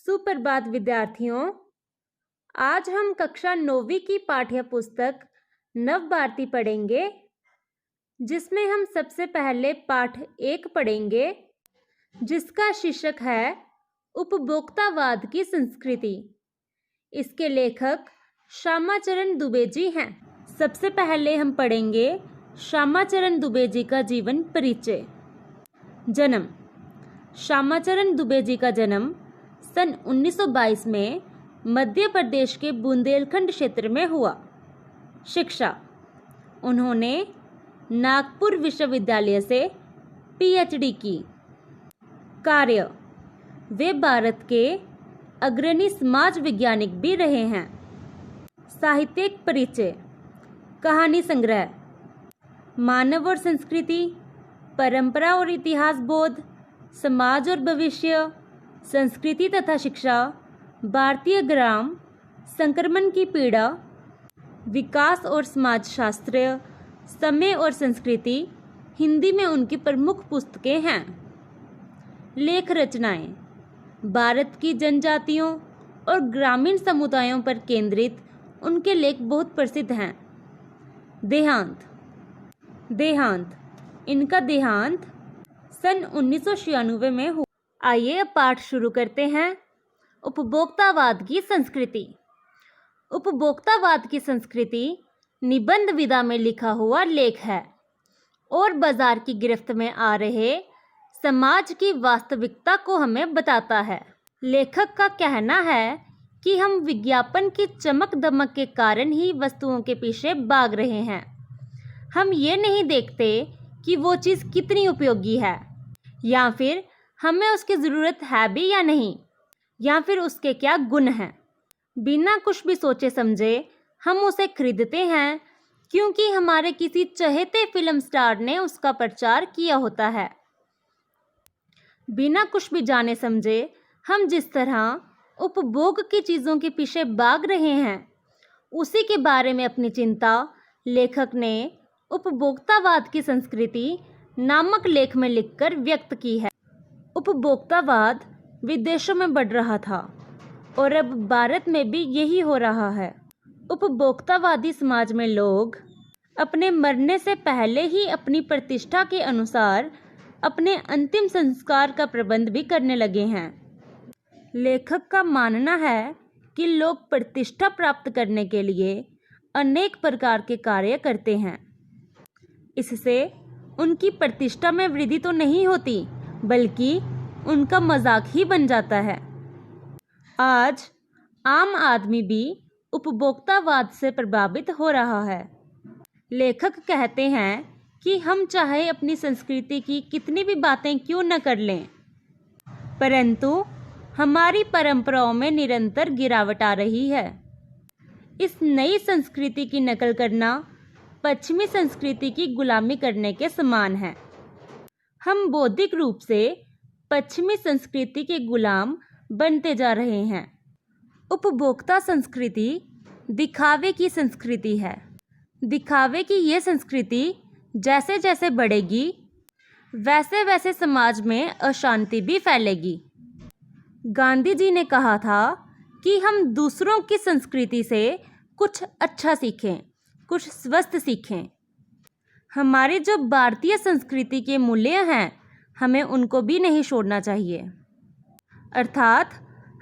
सुप्रभात विद्यार्थियों। आज हम कक्षा 9वीं की पाठ्य पुस्तक नव भारती पढ़ेंगे, जिसमें हम सबसे पहले पाठ 1 पढ़ेंगे, जिसका शीर्षक है उपभोक्तावाद की संस्कृति। इसके लेखक श्यामाचरण दुबे जी हैं। सबसे पहले हम पढ़ेंगे श्यामाचरण दुबे जी का जीवन परिचय। जन्म। श्यामाचरण दुबे जी का जन्म सन 1922 में मध्य प्रदेश के बुंदेलखंड क्षेत्र में हुआ। शिक्षा। उन्होंने नागपुर विश्वविद्यालय से पीएचडी की। कार्य। वे भारत के अग्रणी समाज वैज्ञानिक भी रहे हैं। साहित्यिक परिचय। कहानी संग्रह, मानव और संस्कृति, परंपरा और इतिहास बोध, समाज और भविष्य, संस्कृति तथा शिक्षा, भारतीय ग्राम, संक्रमण की पीड़ा, विकास और समाजशास्त्र, समय और संस्कृति हिंदी में उनकी प्रमुख पुस्तकें हैं। लेख रचनाएं। भारत की जनजातियों और ग्रामीण समुदायों पर केंद्रित उनके लेख बहुत प्रसिद्ध हैं। देहांत। इनका देहांत सन 1996 में हुआ। आइए अब पाठ शुरू करते हैं। उपभोक्तावाद की संस्कृति। उपभोक्तावाद की संस्कृति निबंध विधा में लिखा हुआ लेख है और बाजार की गिरफ्त में आ रहे समाज की वास्तविकता को हमें बताता है। लेखक का कहना है कि हम विज्ञापन की चमक दमक के कारण ही वस्तुओं के पीछे भाग रहे हैं। हम ये नहीं देखते कि वो चीज़ कितनी उपयोगी है, या फिर हमें उसकी ज़रूरत है भी या नहीं, या फिर उसके क्या गुण हैं। बिना कुछ भी सोचे समझे हम उसे खरीदते हैं क्योंकि हमारे किसी चहेते फिल्म स्टार ने उसका प्रचार किया होता है। बिना कुछ भी जाने समझे हम जिस तरह उपभोग की चीज़ों के पीछे भाग रहे हैं, उसी के बारे में अपनी चिंता लेखक ने उपभोक्तावाद की संस्कृति नामक लेख में लिखकर व्यक्त की है। उपभोक्तावाद विदेशों में बढ़ रहा था और अब भारत में भी यही हो रहा है। उपभोक्तावादी समाज में लोग अपने मरने से पहले ही अपनी प्रतिष्ठा के अनुसार अपने अंतिम संस्कार का प्रबंध भी करने लगे हैं। लेखक का मानना है कि लोग प्रतिष्ठा प्राप्त करने के लिए अनेक प्रकार के कार्य करते हैं। इससे उनकी प्रतिष्ठा में वृद्धि तो नहीं होती, बल्कि उनका मजाक ही बन जाता है। आज आम आदमी भी उपभोक्तावाद से प्रभावित हो रहा है। लेखक कहते हैं कि हम चाहे अपनी संस्कृति की कितनी भी बातें क्यों न कर लें, परंतु हमारी परंपराओं में निरंतर गिरावट आ रही है। इस नई संस्कृति की नकल करना पश्चिमी संस्कृति की गुलामी करने के समान है। हम बौद्धिक रूप से पश्चिमी संस्कृति के गुलाम बनते जा रहे हैं। उपभोक्ता संस्कृति दिखावे की संस्कृति है। दिखावे की ये संस्कृति जैसे जैसे बढ़ेगी, वैसे वैसे समाज में अशांति भी फैलेगी। गांधी जी ने कहा था कि हम दूसरों की संस्कृति से कुछ अच्छा सीखें, कुछ स्वस्थ सीखें। हमारे जो भारतीय संस्कृति के मूल्य हैं, हमें उनको भी नहीं छोड़ना चाहिए, अर्थात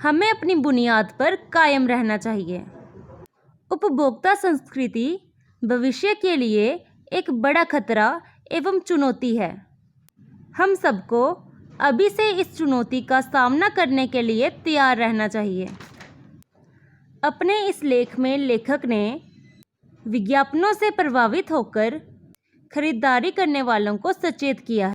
हमें अपनी बुनियाद पर कायम रहना चाहिए। उपभोक्ता संस्कृति भविष्य के लिए एक बड़ा खतरा एवं चुनौती है। हम सबको अभी से इस चुनौती का सामना करने के लिए तैयार रहना चाहिए। अपने इस लेख में लेखक ने विज्ञापनों से प्रभावित होकर खरीदारी करने वालों को सचेत किया है।